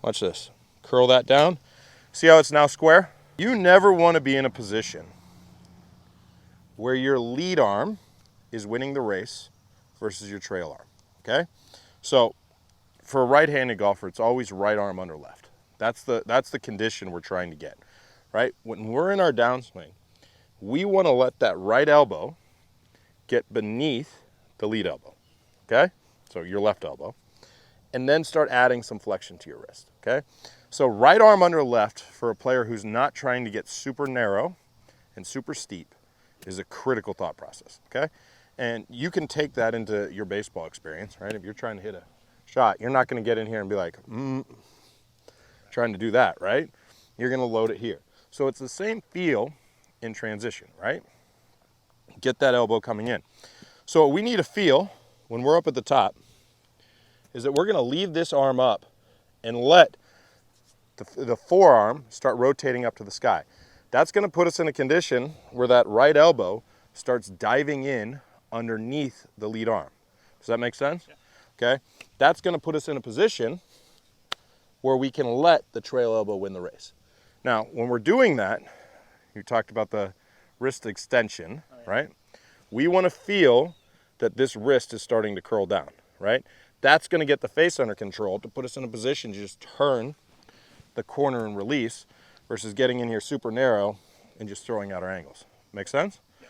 Watch this. Curl that down. See how it's now square? You never want to be in a position where your lead arm is winning the race versus your trail arm, okay? So for a right-handed golfer, it's always right arm under left. That's the condition we're trying to get, right? When we're in our downswing, we want to let that right elbow get beneath the lead elbow, okay? So your left elbow. And then start adding some flexion to your wrist, okay? So right arm under left for a player who's not trying to get super narrow and super steep is a critical thought process, okay? And you can take that into your baseball experience, right? If you're trying to hit a shot, you're not going to get in here and be like, trying to do that, right? You're going to load it here. So it's the same feel in transition, right? Get that elbow coming in. So what we need to feel when we're up at the top is that we're going to leave this arm up and let the forearm start rotating up to the sky. That's going to put us in a condition where that right elbow starts diving in underneath the lead arm. Does that make sense? Yeah. Okay. That's going to put us in a position where we can let the trail elbow win the race. Now, when we're doing that, you talked about the wrist extension, right? We want to feel that this wrist is starting to curl down, right? That's going to get the face under control to put us in a position to just turn the corner and release versus getting in here super narrow and just throwing out our angles. Make sense? Yeah.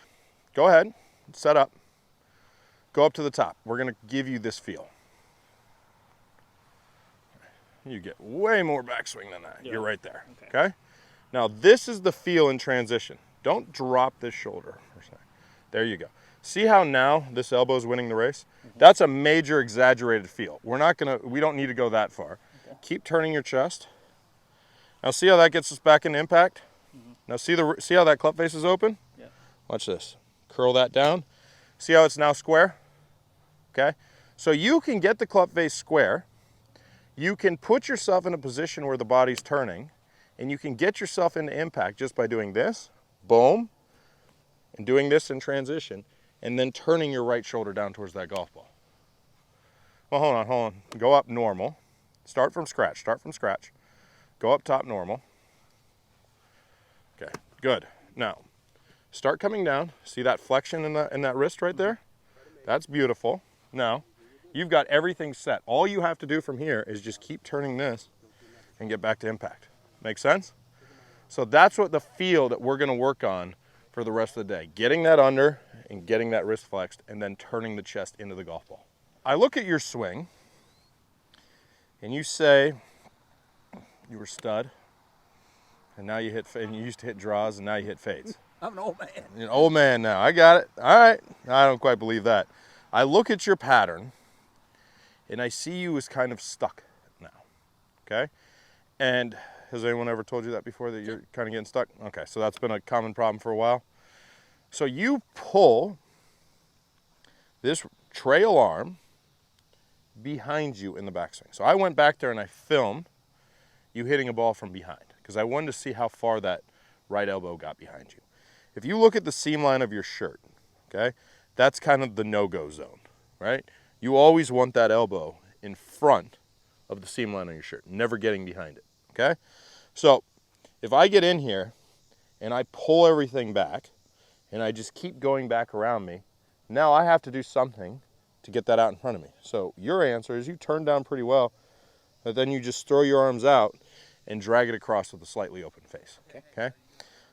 Go ahead, set up, go up to the top. We're going to give you this feel. You get way more backswing than that. Yeah. You're right there, okay? Now this is the feel in transition. Don't drop this shoulder. There you go. See how now this elbow is winning the race? Mm-hmm. That's a major exaggerated feel. We don't need to go that far. Okay. Keep turning your chest. Now see how that gets us back in impact? Mm-hmm. Now see how that club face is open? Yeah. Watch this. Curl that down. See how it's now square? Okay? So you can get the club face square. You can put yourself in a position where the body's turning, and you can get yourself into impact just by doing this, boom, and doing this in transition, and then turning your right shoulder down towards that golf ball. Well, hold on. Go up normal. Start from scratch. Go up top normal. Okay, good. Now, start coming down. See that flexion in that wrist right there? That's beautiful. Now, you've got everything set. All you have to do from here is just keep turning this and get back to impact. Make sense? So that's what the feel that we're going to work on for the rest of the day. Getting that under and getting that wrist flexed and then turning the chest into the golf ball. I look at your swing and you say you were stud and now you used to hit draws and now you hit fades. I'm an old man. You're an old man now. I got it. All right. I don't quite believe that. I look at your pattern and I see you as kind of stuck now. Okay? And has anyone ever told you that before, that you're kind of getting stuck? Okay, so that's been a common problem for a while. So you pull this trail arm behind you in the backswing. So I went back there and I filmed you hitting a ball from behind because I wanted to see how far that right elbow got behind you. If you look at the seam line of your shirt, okay, that's kind of the no-go zone, right? You always want that elbow in front of the seam line on your shirt, never getting behind it, okay? So if I get in here and I pull everything back and I just keep going back around me, now I have to do something to get that out in front of me. So your answer is you turn down pretty well, but then you just throw your arms out and drag it across with a slightly open face, okay?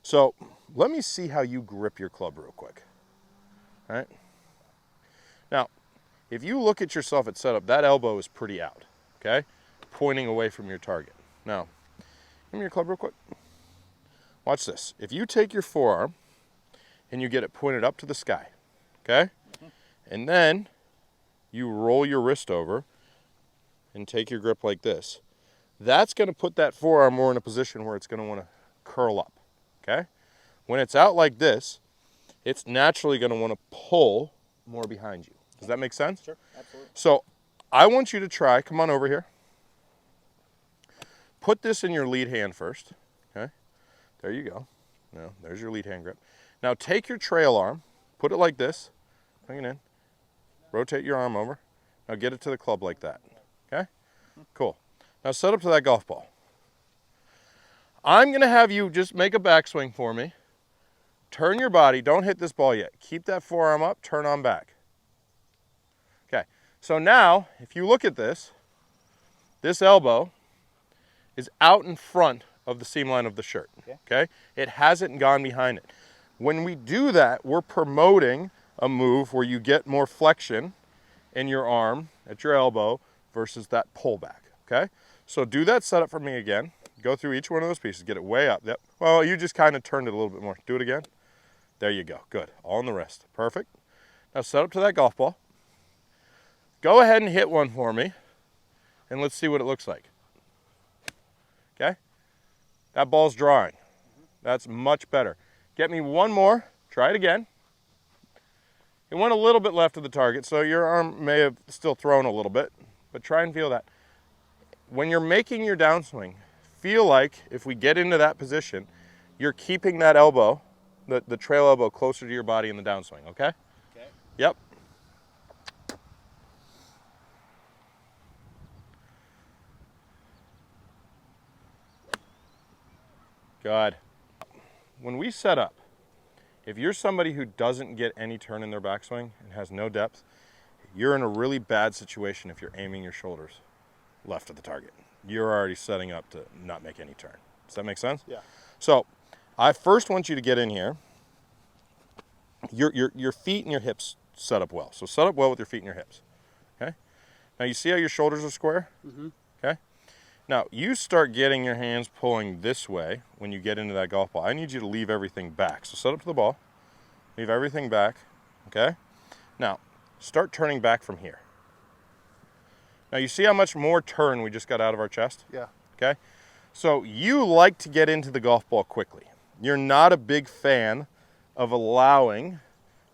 So let me see how you grip your club real quick, all right? Now, if you look at yourself at setup, that elbow is pretty out, okay? Pointing away from your target. Now, give me your club real quick. Watch this. If you take your forearm and you get it pointed up to the sky, okay? And then you roll your wrist over and take your grip like this. That's going to put that forearm more in a position where it's going to want to curl up, okay? When it's out like this, it's naturally going to want to pull more behind you. Does that make sense? Sure, absolutely. So I want you to try, come on over here. Put this in your lead hand first, okay? There you go. Now, there's your lead hand grip. Now take your trail arm, put it like this, bring it in, rotate your arm over. Now get it to the club like that, okay? Cool. Now set up to that golf ball. I'm going to have you just make a backswing for me. Turn your body. Don't hit this ball yet. Keep that forearm up. Turn on back. Okay. So now, if you look at this elbow is out in front of the seam line of the shirt. Okay? It hasn't gone behind it. When we do that, we're promoting a move where you get more flexion in your arm at your elbow versus that pullback. Okay? So do that setup for me again. Go through each one of those pieces. Get it way up. Yep. Well, you just kind of turned it a little bit more. Do it again. There you go. Good. All in the wrist. Perfect. Now set up to that golf ball. Go ahead and hit one for me, and let's see what it looks like. Okay? That ball's drawing. That's much better. Get me one more. Try it again. It went a little bit left of the target, so your arm may have still thrown a little bit, but try and feel that. When you're making your downswing, feel like if we get into that position, you're keeping that elbow, the trail elbow, closer to your body in the downswing, okay? Okay. Yep. Good. When we set up, if you're somebody who doesn't get any turn in their backswing and has no depth, you're in a really bad situation if you're aiming your shoulders left of the target. You're already setting up to not make any turn. Does that make sense? Yeah. So I first want you to get in here. Your feet and your hips set up well. So set up well with your feet and your hips. Okay? Now you see how your shoulders are square? Mm-hmm. Okay? Now you start getting your hands pulling this way when you get into that golf ball. I need you to leave everything back. So set up to the ball. Leave everything back. Okay? Now start turning back from here. Now you see how much more turn we just got out of our chest? Yeah. Okay? So you like to get into the golf ball quickly. You're not a big fan of allowing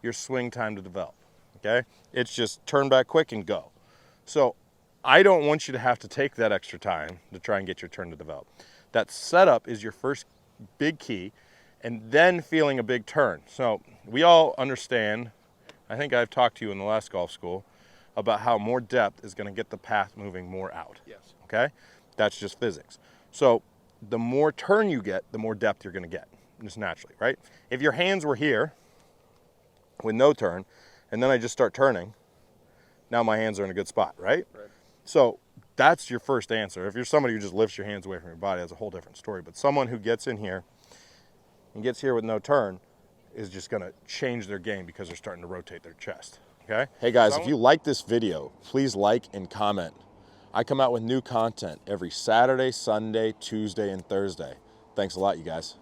your swing time to develop. Okay? It's just turn back quick and go. So I don't want you to have to take that extra time to try and get your turn to develop. That setup is your first big key, and then feeling a big turn. So we all understand, I think I've talked to you in the last golf school, about how more depth is going to get the path moving more out. Yes. Okay? That's just physics. So the more turn you get, the more depth you're going to get, just naturally, right? If your hands were here with no turn, and then I just start turning, now my hands are in a good spot, right? Right. So that's your first answer. If you're somebody who just lifts your hands away from your body, that's a whole different story. But someone who gets in here and gets here with no turn is just going to change their game because they're starting to rotate their chest. Okay? Hey guys, if you like this video, please like and comment. I come out with new content every Saturday, Sunday, Tuesday, and Thursday. Thanks a lot, you guys.